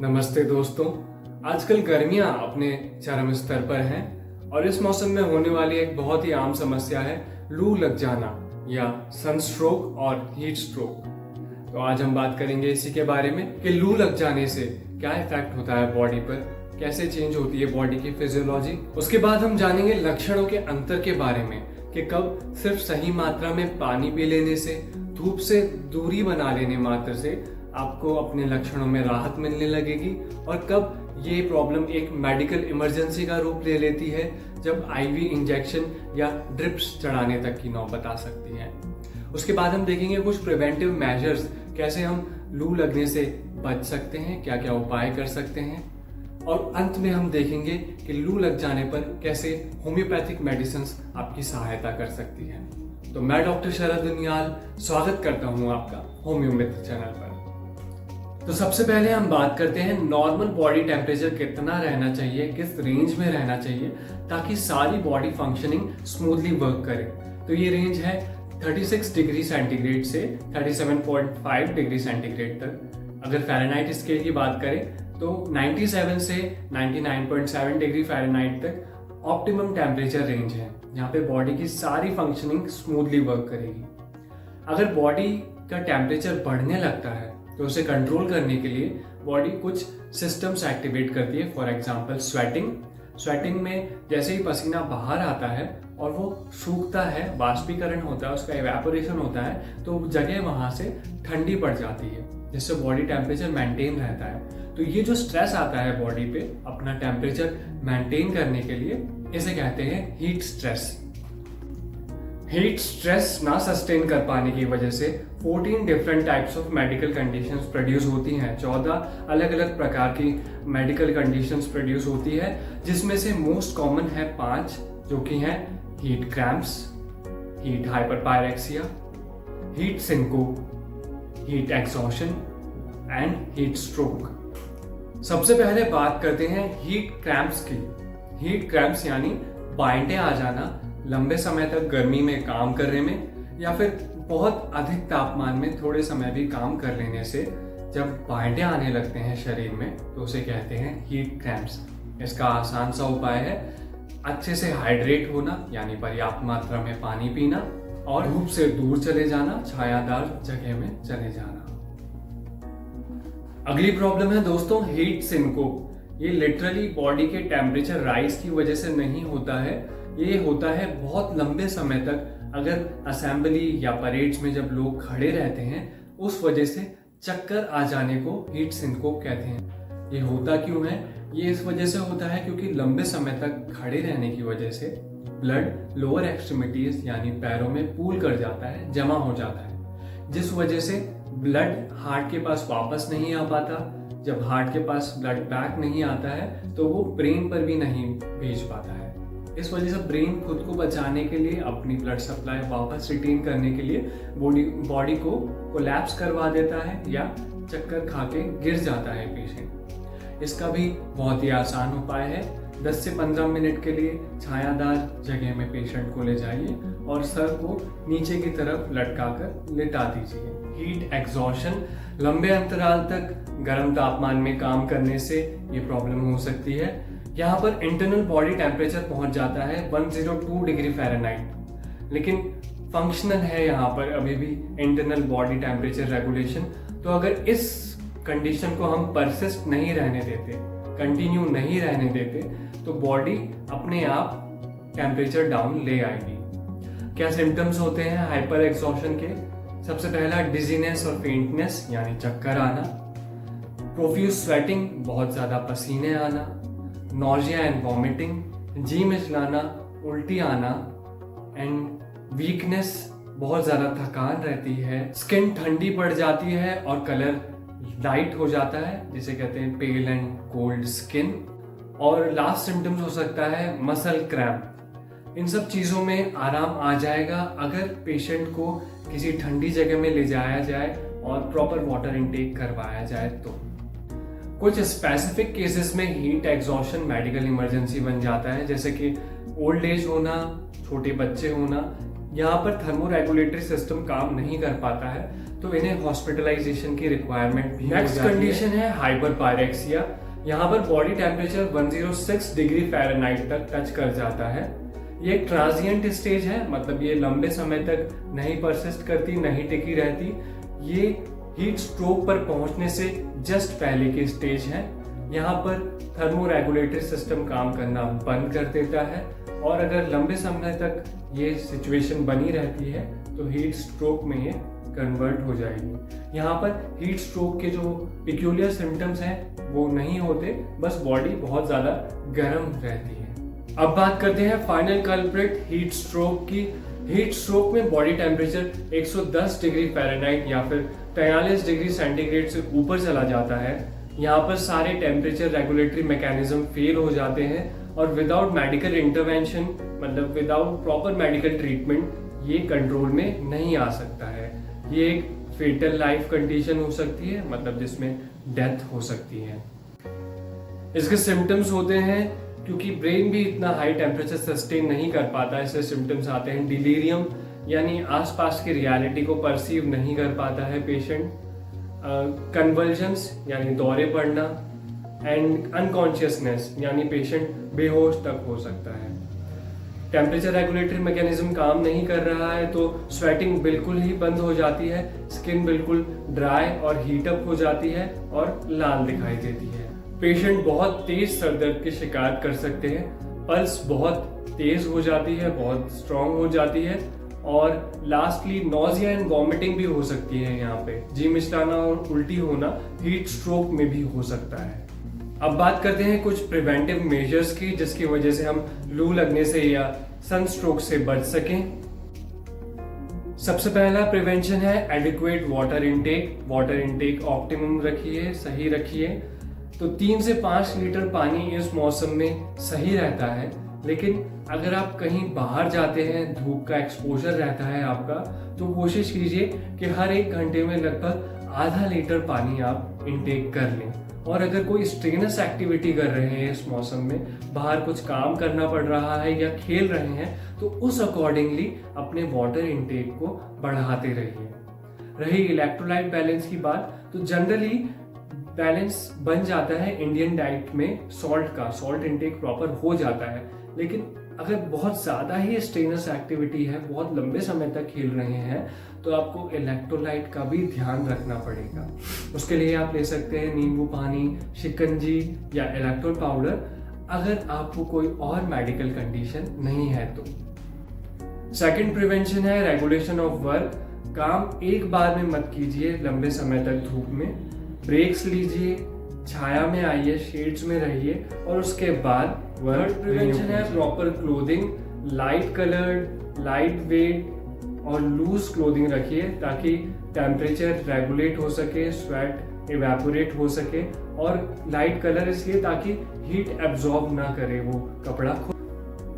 नमस्ते दोस्तों। आजकल गर्मियां अपने चरम स्तर पर हैं और इस मौसम में होने वाली एक बहुत ही आम समस्या है लू लग जाना या सनस्ट्रोक और हीट स्ट्रोक। तो आज हम बात करेंगे इसी के बारे में कि लू लग जाने से क्या इफेक्ट होता है बॉडी पर, कैसे चेंज होती है बॉडी की फिजियोलॉजी। उसके बाद हम जानेंगे लक्षणों के अंतर के बारे में कि कब सिर्फ सही मात्रा में पानी पी लेने से, धूप से दूरी बना लेने मात्र से आपको अपने लक्षणों में राहत मिलने लगेगी और कब ये प्रॉब्लम एक मेडिकल इमरजेंसी का रूप ले लेती है, जब आईवी इंजेक्शन या ड्रिप्स चढ़ाने तक की नौबत आ सकती है। उसके बाद हम देखेंगे कुछ प्रिवेंटिव मेजर्स, कैसे हम लू लगने से बच सकते हैं, क्या क्या उपाय कर सकते हैं, और अंत में हम देखेंगे कि लू लग जाने पर कैसे होम्योपैथिक मेडिसिन आपकी सहायता कर सकती है। तो मैं डॉक्टर शरद दुनियाल स्वागत करता हूं आपका होम्यो मित्र चैनल पर। तो सबसे पहले हम बात करते हैं नॉर्मल बॉडी टेम्परेचर कितना रहना चाहिए, किस रेंज में रहना चाहिए ताकि सारी बॉडी फंक्शनिंग स्मूथली वर्क करे। तो ये रेंज है 36 डिग्री सेंटीग्रेड से 37.5 डिग्री सेंटीग्रेड तक। अगर फ़ारेनहाइट स्केल की बात करें तो 97 से 99.7 डिग्री फ़ारेनहाइट तक ऑप्टिमम टेम्परेचर रेंज है, जहाँ पे बॉडी की सारी फंक्शनिंग स्मूथली वर्क करेगी। अगर बॉडी का टेम्परेचर बढ़ने लगता है तो उसे कंट्रोल करने के लिए बॉडी कुछ सिस्टम्स एक्टिवेट करती है। फॉर एग्जांपल स्वेटिंग में जैसे ही पसीना बाहर आता है और वो सूखता है, वाष्पीकरण होता है, उसका इवेपोरेशन होता है, तो जगह वहां से ठंडी पड़ जाती है, जिससे बॉडी टेम्परेचर मेंटेन रहता है। तो ये जो स्ट्रेस आता है बॉडी पे अपना टेम्परेचर मेंटेन करने के लिए, इसे कहते हैं हीट स्ट्रेस। हीट स्ट्रेस ना सस्टेन कर पाने की वजह से 14 different types of medical conditions produce होती हैं। 14 अलग अलग प्रकार की मेडिकल कंडीशंस प्रोड्यूस होती है, जिसमें से मोस्ट कॉमन है 5, जो कि हैं heat cramps, heat hyperpyrexia, heat syncope, heat exhaustion and heat stroke. सबसे पहले बात करते हैं हीट क्रैम्प्स की। हीट क्रैम्प्स यानी बाइंटे आ जाना लंबे समय तक गर्मी में काम करने में, या फिर बहुत अधिक तापमान में थोड़े समय भी काम कर लेने से जब बाइंटे आने लगते हैं शरीर में, तो उसे कहते हैं हीट क्रैम्प्स। इसका आसान सा उपाय है अच्छे से हाइड्रेट होना, यानी पर्याप्त मात्रा में पानी पीना, और धूप से दूर चले जाना, छायादार जगह में चले जाना। अगली प्रॉब्लम है दोस्तों हीट सिंकोप। ये लिटरली बॉडी के टेम्परेचर राइज की वजह से नहीं होता है, ये होता है बहुत लंबे समय तक अगर असेंबली या परेड्स में जब लोग खड़े रहते हैं, उस वजह से चक्कर आ जाने को हीट सिंकोप कहते हैं। ये होता क्यों है? ये इस वजह से होता है क्योंकि लंबे समय तक खड़े रहने की वजह से ब्लड लोअर एक्सट्रीमिटीज यानी पैरों में पूल कर जाता है, जमा हो जाता है, जिस वजह से ब्लड हार्ट के पास वापस नहीं आ पाता। जब हार्ट के पास ब्लड बैक नहीं आता है तो वो ब्रेन पर भी नहीं भेज पाता है। इस वजह से ब्रेन खुद को बचाने के लिए, अपनी ब्लड सप्लाई वापस रिटेन करने के लिए बॉडी को कोलैप्स करवा देता है या चक्कर खा के गिर जाता है पेशेंट। इसका भी बहुत ही आसान उपाय है। 10 से 15 मिनट के लिए छायादार जगह में पेशेंट को ले जाइए और सर को नीचे की तरफ लटकाकर लिटा दीजिए। हीट एग्जॉशन, लंबे अंतराल तक गर्म तापमान में काम करने से ये प्रॉब्लम हो सकती है। यहाँ पर इंटरनल बॉडी टेम्परेचर पहुंच जाता है 102 डिग्री फ़ारेनहाइट, लेकिन फंक्शनल है यहाँ पर अभी भी इंटरनल बॉडी टेम्परेचर रेगुलेशन। तो अगर इस कंडीशन को हम परसिस्ट नहीं रहने देते, कंटिन्यू नहीं रहने देते, तो बॉडी अपने आप टेम्परेचर डाउन ले आएगी। क्या सिम्टम्स होते हैं हाइपर एक्सॉशन के? सबसे पहला डिजीनेस और फेंटनेस यानी चक्कर आना, प्रोफ्यूज स्वेटिंग, बहुत ज्यादा पसीने आना, नॉजिया एंड वॉमिटिंग, जी मिचलाना, उल्टी आना एंड वीकनेस, बहुत ज्यादा थकान रहती है, स्किन ठंडी पड़ जाती है और कलर लाइट हो जाता है, जिसे कहते हैं पेल एंड कोल्ड स्किन। और लास्ट सिम्टम्स हो सकता है मसल क्रैम्प। इन सब चीज़ों में आराम आ जाएगा अगर पेशेंट को किसी ठंडी जगह में ले जाया जाए और प्रॉपर वाटर इनटेक करवाया जाए। तो कुछ स्पेसिफिक केसेस में हीट एग्जॉशन मेडिकल इमरजेंसी बन जाता है, जैसे कि ओल्ड एज होना, छोटे बच्चे होना, यहाँ पर थर्मोरेगुलेटरी सिस्टम काम नहीं कर पाता है, तो इन्हें हॉस्पिटलाइजेशन की रिक्वायरमेंट भी हो जाती है। नेक्स्ट कंडीशन है हाइपरपायरेक्सिया। यहाँ पर बॉडी टेम्परेचर 106 डिग्री फ़ारेनहाइट तक टच कर जाता है। ये एक ट्रांजिएंट स्टेज है, मतलब ये लंबे समय तक नहीं परसिस्ट करती, नहीं टिकी रहती। ये हीट स्ट्रोक पर पहुंचने से जस्ट पहले की स्टेज है। यहाँ पर थर्मोरेगुलेटरी सिस्टम काम करना बंद कर देता है और अगर लंबे समय तक ये सिचुएशन बनी रहती है तो हीट स्ट्रोक में ये कन्वर्ट हो जाएगी। यहाँ पर हीट स्ट्रोक के जो पिक्यूलियर सिम्टम्स हैं वो नहीं होते, बस बॉडी बहुत ज्यादा गर्म रहती है। अब बात करते हैं फाइनल कल्प्रिट हीट स्ट्रोक की। हीट स्ट्रोक में बॉडी टेम्परेचर 110 डिग्री फ़ारेनहाइट या फिर 43 डिग्री सेंटीग्रेड से ऊपर चला जाता है। यहाँ पर सारे टेम्परेचर रेगुलेटरी मैकेनिज्म फेल हो जाते हैं और विदाउट मेडिकल इंटरवेंशन, मतलब विदाउट प्रॉपर मेडिकल ट्रीटमेंट, ये कंट्रोल में नहीं आ सकता है। ये एक फेटल लाइफ कंडीशन हो सकती है, मतलब जिसमें डेथ हो सकती है। इसके सिम्टम्स होते हैं, क्योंकि ब्रेन भी इतना हाई टेम्परेचर सस्टेन नहीं कर पाता, ऐसे सिम्टम्स आते हैं डिलीरियम, यानी आसपास की रियलिटी को परसीव नहीं कर पाता है पेशेंट, कन्वल्जन्स यानी दौरे पड़ना, एंड अनकॉन्शियसनेस यानी पेशेंट बेहोश तक हो सकता है। टेम्परेचर रेगुलेटरी मैकेनिज्म काम नहीं कर रहा है तो स्वेटिंग बिल्कुल ही बंद हो जाती है, स्किन बिल्कुल ड्राई और हीटअप हो जाती है और लाल दिखाई देती है। पेशेंट बहुत तेज सर दर्द की शिकायत कर सकते हैं, पल्स बहुत तेज हो जाती है, बहुत स्ट्रांग हो जाती है और लास्टली नोजिया एंड वॉमिटिंग भी हो सकती है। यहाँ पे जी मिचलाना और उल्टी होना हीट स्ट्रोक में भी हो सकता है। अब बात करते हैं कुछ प्रिवेंटिव मेजर्स की, जिसकी वजह से हम लू लगने से या सनस्ट्रोक से बच सकें। सबसे पहला प्रिवेंशन है adequate water intake. Water intake optimum रखिए, सही रखिए। तो 3 से 5 लीटर पानी इस मौसम में सही रहता है, लेकिन अगर आप कहीं बाहर जाते हैं, धूप का एक्सपोजर रहता है आपका, तो कोशिश कीजिए कि हर 1 घंटे में लगभग आधा लीटर पानी आप इनटेक कर लें। और अगर कोई स्ट्रेनस एक्टिविटी कर रहे हैं इस मौसम में, बाहर कुछ काम करना पड़ रहा है या खेल रहे हैं, तो उस अकॉर्डिंगली अपने वाटर इनटेक को बढ़ाते रहिए। रही इलेक्ट्रोलाइट बैलेंस की बात, तो जनरली बैलेंस बन जाता है इंडियन डाइट में सॉल्ट का, सॉल्ट इनटेक प्रॉपर हो जाता है। लेकिन अगर बहुत ज़्यादा ही स्ट्रेनस एक्टिविटी है, बहुत लंबे समय तक खेल रहे हैं, तो आपको इलेक्ट्रोलाइट का भी ध्यान रखना पड़ेगा। उसके लिए आप ले सकते हैं नींबू पानी, शिकंजी या इलेक्ट्रोल पाउडर, अगर आपको कोई और मेडिकल कंडीशन नहीं है तो। सेकंड प्रिवेंशन है रेगुलेशन ऑफ वर्क। काम एक बार में मत कीजिए लंबे समय तक धूप में, ब्रेक्स लीजिए, छाया में आइए, शेड्स में रहिए और उसके बाद वर्क। प्रिवेंशन है proper clothing, light coloured, light weight और लूज क्लोथिंग रखिए ताकि टेम्परेचर रेगुलेट हो सके, स्वेट इवेपोरेट हो सके। और लाइट कलर इसलिए ताकि हीट एब्जॉर्ब ना करे वो कपड़ा।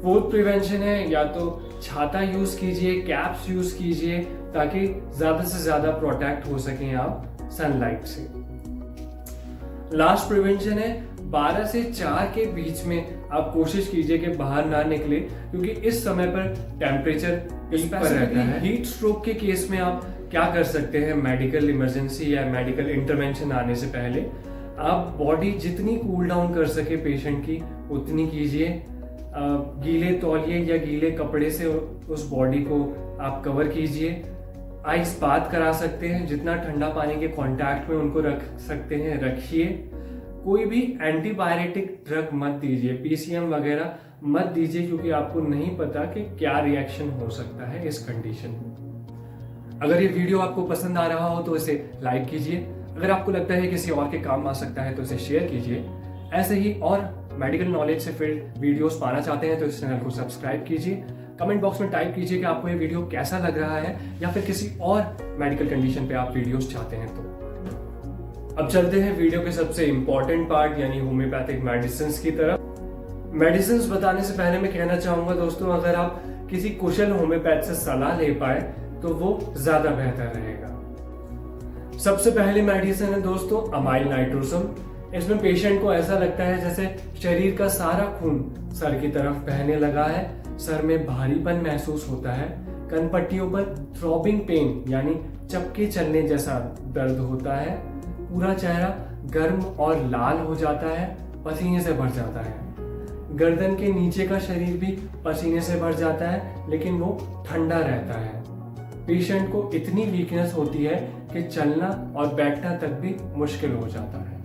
फोर्थ प्रिवेंशन है या तो छाता यूज कीजिए, कैप्स यूज कीजिए, ताकि ज्यादा से ज्यादा प्रोटेक्ट हो सकें आप सनलाइट से। लास्ट प्रिवेंशन है 12 से 4 के बीच में आप कोशिश कीजिए कि बाहर ना निकले, क्योंकि इस समय पर टेम्परेचर पीक पर रहता है। हीट स्ट्रोक के केस में आप क्या कर सकते हैं, मेडिकल इमरजेंसी या मेडिकल इंटरवेंशन आने से पहले आप बॉडी जितनी कूल डाउन कर सके पेशेंट की उतनी कीजिए। गीले तौलिए या गीले कपड़े से उस बॉडी को आप कवर कीजिए। आइस बात करा सकते हैं, जितना ठंडा पानी के कांटेक्ट में उनको रख सकते हैं रखिए। कोई भी एंटीबायोटिक ड्रग मत दीजिए, पीसीएम वगैरह मत दीजिए, क्योंकि आपको नहीं पता कि क्या रिएक्शन हो सकता है इस कंडीशन में। अगर ये वीडियो आपको पसंद आ रहा हो तो इसे लाइक कीजिए। अगर आपको लगता है किसी और के काम आ सकता है तो इसे शेयर कीजिए। ऐसे ही और मेडिकल नॉलेज से फिर वीडियोस पाना चाहते हैं तो इस चैनल को सब्सक्राइब कीजिए। कमेंट बॉक्स में टाइप कीजिए कि आपको ये वीडियो कैसा लग रहा है या फिर किसी और मेडिकल कंडीशन पे आप वीडियोस चाहते हैं तो। अब चलते हैं वीडियो के सबसे इंपॉर्टेंट पार्ट यानी होम्योपैथिक मेडिसिन की तरफ। मेडिसिन बताने से पहले मैं कहना चाहूंगा दोस्तों, अगर आप किसी कुशल होम्योपैथ से सलाह ले पाए तो वो ज्यादा बेहतर रहेगा। सबसे पहले मेडिसिन है दोस्तों अमाइल नाइट्रोसम। इसमें पेशेंट को ऐसा लगता है जैसे शरीर का सारा खून सर की तरफ बहने लगा है, सर में भारीपन महसूस होता है, कनपट्टियों पर थ्रॉबिंग पेन यानी चपके चलने जैसा दर्द होता है। पूरा चेहरा गर्म और लाल हो जाता है, पसीने से भर जाता है। गर्दन के नीचे का शरीर भी पसीने से भर जाता है, लेकिन वो ठंडा रहता है। पेशेंट को इतनी वीकनेस होती है कि चलना और बैठना तक भी मुश्किल हो जाता है।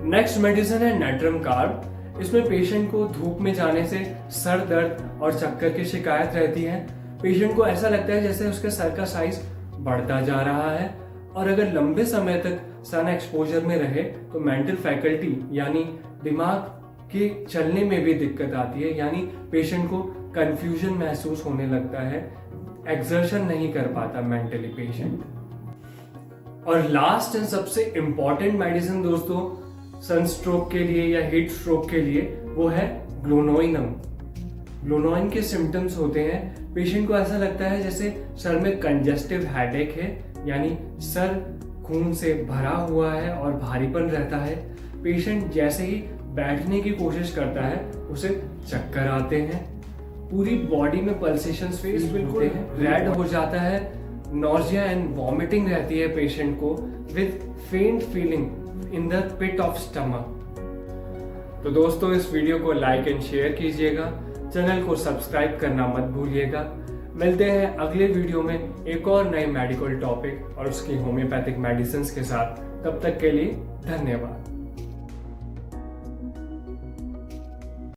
नेक्स्ट मेडिसिन है नेट्रम कार्ब। इसमें पेशेंट को धूप में जाने से सर दर्द और चक्कर की शिकायत रहती है। पेशेंट को ऐसा लगता है जैसे उसके सर का साइज बढ़ता जा रहा है, और अगर लंबे समय तक सन एक्सपोजर में रहे तो मेंटल फैकल्टी यानी दिमाग के चलने में भी दिक्कत आती है, यानी पेशेंट को कंफ्यूजन महसूस होने लगता है, एक्सर्शन नहीं कर पाता मेंटली पेशेंट। और लास्ट एंड सबसे इंपॉर्टेंट मेडिसिन दोस्तों सनस्ट्रोक के लिए या हीट स्ट्रोक के लिए वो है ग्लोनोइनम। ग्लोनोइन के सिम्टम्स होते हैं, पेशेंट को ऐसा लगता है जैसे सर में कंजेस्टिव हेडेक है, यानी सर खून से भरा हुआ है और भारीपन रहता है। पेशेंट जैसे ही बैठने की कोशिश करता है उसे चक्कर आते हैं। पूरी बॉडी में पल्सेशंस फेस बिल्कुल रेड हो जाता है। नॉजिया एंड वॉमिटिंग रहती है पेशेंट को with faint feeling in the pit of stomach. तो दोस्तों इस वीडियो को लाइक एंड शेयर कीजिएगा, चैनल को सब्सक्राइब करना मत भूलिएगा। मिलते हैं अगले वीडियो में एक और नए मेडिकल टॉपिक और उसकी होम्योपैथिक मेडिसिन के साथ। तब तक के लिए धन्यवाद।